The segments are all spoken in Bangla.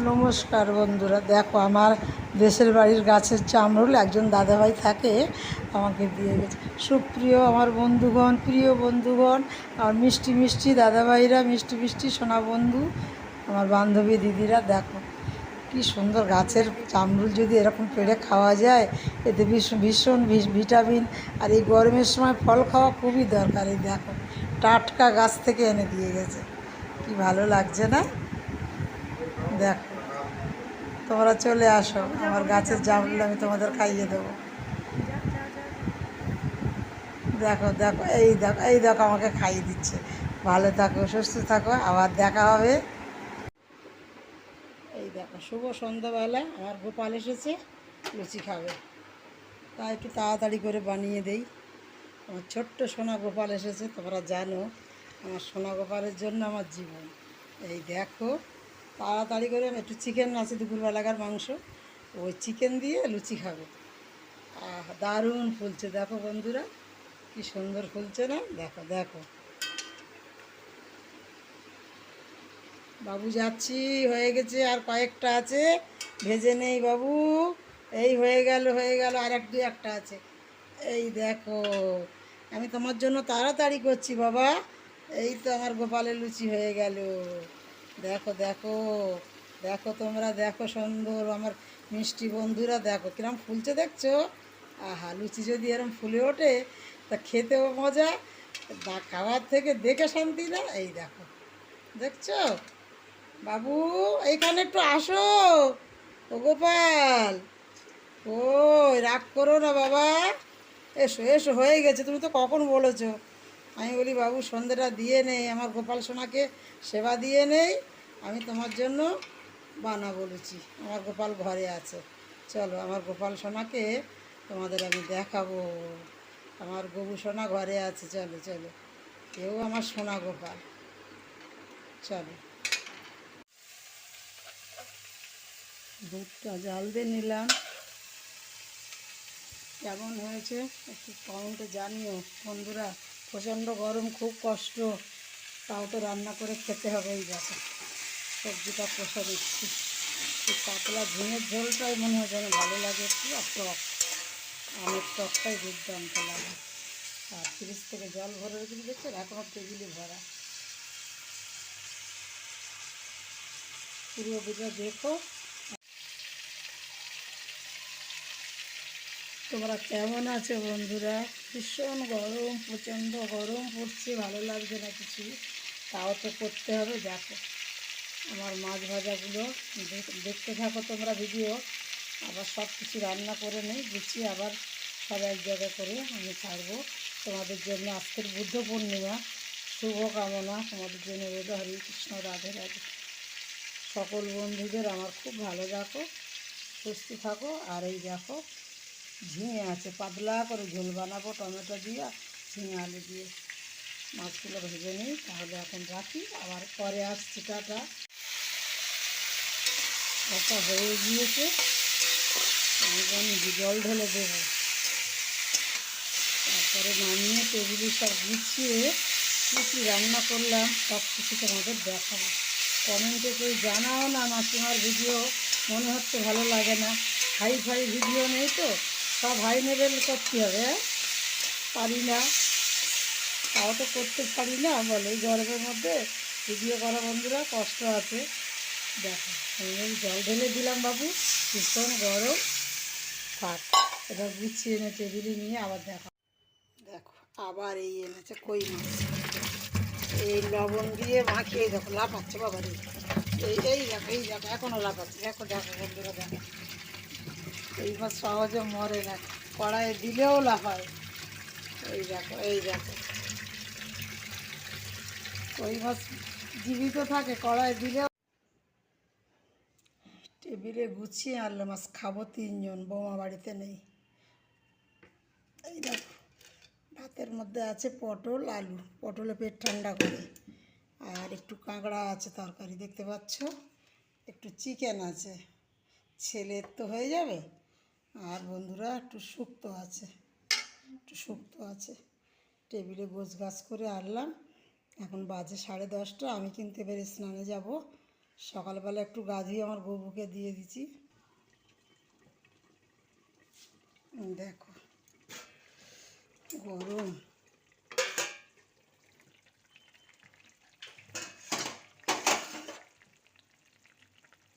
নমস্কার বন্ধুরা, দেখো আমার দেশের বাড়ির গাছের জামরুল একজন দাদাভাই থাকে, আমাকে দিয়ে গেছে। সুপ্রিয় আমার বন্ধুগণ, প্রিয় বন্ধুগণ, আর মিষ্টি মিষ্টি দাদাভাইরা, মিষ্টি মিষ্টি সোনা বন্ধু, আমার বান্ধবী দিদিরা, দেখো কি সুন্দর গাছের জামরুল। যদি এরকম পেড়ে খাওয়া যায়, এতে ভীষণ ভিটামিন, আর এই গরমের সময় ফল খাওয়া খুবই দরকার। এই দেখো টাটকা গাছ থেকে এনে দিয়ে গেছে, কি ভালো লাগছে না? দেখো, তোমরা চলে আসো, আমার গাছের জামরুল আমি তোমাদের খাইয়ে দেবো। দেখো দেখো, এই দেখো, এই দেখো আমাকে খাইয়ে দিচ্ছে। ভালো থাকো, সুস্থ থাকো, আবার দেখা হবে। এই দেখো, শুভ সন্ধ্যাবেলা, আমার গোপাল এসেছে, লুচি খাবে, তাই একটু তাড়াতাড়ি করে বানিয়ে দেই। আমার ছোট্ট সোনা গোপাল এসেছে, তোমরা জানো আমার সোনা গোপালের জন্য আমার জীবন। এই দেখো, তাড়াতাড়ি করে একটু চিকেন আছে, দুপুরবেলাকার মাংস, ওই চিকেন দিয়ে লুচি খাবে। দারুণ ফুলছে, দেখো বন্ধুরা, কি সুন্দর ফুলছে না? দেখো দেখো, বাবু যাচ্ছি, হয়ে গেছে, আর কয়েকটা আছে, ভেজে নেই বাবু। এই হয়ে গেল, হয়ে গেল, আর এক দুই একটা আছে। এই দেখো, আমি তোমার জন্য তাড়াতাড়ি করছি বাবা। এই তো আমার গোপালের লুচি হয়ে গেল। দেখো দেখো, দেখো তোমরা দেখো, সুন্দর আমার মিষ্টি বন্ধুরা, দেখো কিরম ফুলছে, দেখছো? আহা, লুচি যদি এরম ফুলে ওঠে তা খেতেও মজা, খাওয়ার থেকে দেখে শান্তি না? এই দেখো, দেখছো? বাবু, এইখানে একটু আসো, ও গোপাল, ও রাগ করো না বাবা, এসো এসো, হয়ে গেছে, তুমি তো কখন বলেছো। আমি বলি বাবু সন্ধেটা দিয়ে নেই, আমার গোপাল সোনাকে সেবা দিয়ে নেই, আমি তোমার জন্য বানাবো লুচি। আমার গোপাল ঘরে আছে, চলো আমার গোপাল সোনাকে তোমাদের আমি দেখাবো। আমার গবু সোনা ঘরে আছে, চলো চলো, কেউ আমার সোনা গোপাল, চলো। দুধটা জাল দিয়ে নিলাম, কেমন হয়েছে একটু কমেন্টে জানিও বন্ধুরা। প্রচণ্ড গরম, খুব কষ্ট, তাও তো রান্না করে খেতে হবে। এই দেখো সবজিটা কষা দিচ্ছি, এই পাতলা ঝিঙের ঝোলটাই মনে হয় যেন ভালো লাগে একটু, আর টক, আমের টকটাই দুর্দান্ত লাগে। আর ফ্রিজ থেকে জল ভরে রেখে দিয়েছে, এখনও টেবিলে ভরা। পুরো ভিডিও দেখো। তোমরা কেমন আছো বন্ধুরা? ভীষণ গরম, প্রচণ্ড গরম পড়ছে, ভালো লাগছে না কিছু, তাও তো করতে হবে। দেখো আমার মাছ ভাজাগুলো, দেখতে থাকো তোমরা ভিডিও। আবার সব কিছু রান্না করে নেই, গুছিয়ে আবার সব এক জায়গা করে আমি ছাড়বো তোমাদের জন্য। আজকের বুদ্ধ পূর্ণিমা, শুভ কামনা তোমাদের জন্য রইল। হরে কৃষ্ণ, রাধে রাধে। সকল বন্ধুদের আমার খুব ভালো রাখো, সুস্থ থাকো। আর এই দেখো ঝিঙে আছে, পাতলা করে ঝোল বানাবো টমেটো দিয়ে, ঝিঙে আলু দিয়ে। মাছগুলো ভেজে নিই, তাহলে এখন রাখি, আবার পরে আসছি, টাটা। ওটা হয়ে গিয়েছে, আমি জল ঢেলে দেবো, তারপরে নামিয়ে টেবিলে সব গুছিয়ে কী কী রান্না করলাম সব কিছু তোমাদের দেখাবো। কমেন্টে কেউ জানাও না, মাসিমার ভিডিও মনে হচ্ছে ভালো লাগে না, হাই ফাই ভিডিও নেই তো, সব হাই লেভেল করতে হবে, পারি না, তাও তো করতে পারি না, বলে এই গরমের মধ্যে ভিডিও করা বন্ধুরা কষ্ট আছে। দেখো আমি জল ঢেলে দিলাম বাবু, ভীষণ গরম, থাক, এবার গুছিয়ে এনে টেবিলে নিয়ে আবার দেখো। দেখো আবার এই এনেছে কই মাছ, এই লবণ দিয়ে মাখিয়ে, দেখো লাফাচ্ছে বাবা রে, এই দেখো, এই দেখো এখনও লাফাচ্ছে, দেখো দেখো বন্ধুরা দেখো, এই মাছ সহজে মরে না, কড়াইয়ে দিলেও লাফায়। এই দেখো, এই দেখো, কই মাছ জীবিত থাকে, কড়াই দিলেও। টেবিলে গুছিয়ে আনলাম, মাছ খাবো তিনজন, বৌমা বাড়িতে নেই। এই দেখো ভাতের মধ্যে আছে পটল আলু, পটলে পেট ঠান্ডা করে, আর একটু কাঁকড়া আছে তরকারি, দেখতে পাচ্ছ, একটু চিকেন আছে, ছেলের তো হয়ে যাবে। আর বন্ধুরা একটু শুক্তো আছে, একটু শুক্তো আছে। টেবিলে গোছ গাছ করে আনলাম, এখন বাজে 10:30, আমি কিন্তু এবারে স্নানে যাব, সকালবেলা একটু গা ধুয়ে আমার বউকে দিয়ে দিচ্ছি। দেখো গরম,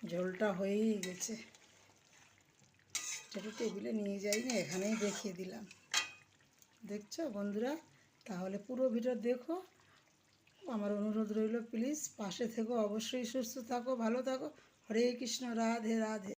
ঝোলটা হয়েই গেছে। একটু টেবিলে নিয়ে যাই না, এখানেই দেখিয়ে দিলাম। দেখছো বন্ধুরা? তাহলে পুরো ভিডিও দেখো। আমার অনুরোধ রইল, প্লিজ পাশে থেকো, অবশ্যই সুস্থ থাকো, ভালো থাকো। হরে কৃষ্ণ, রাধে রাধে।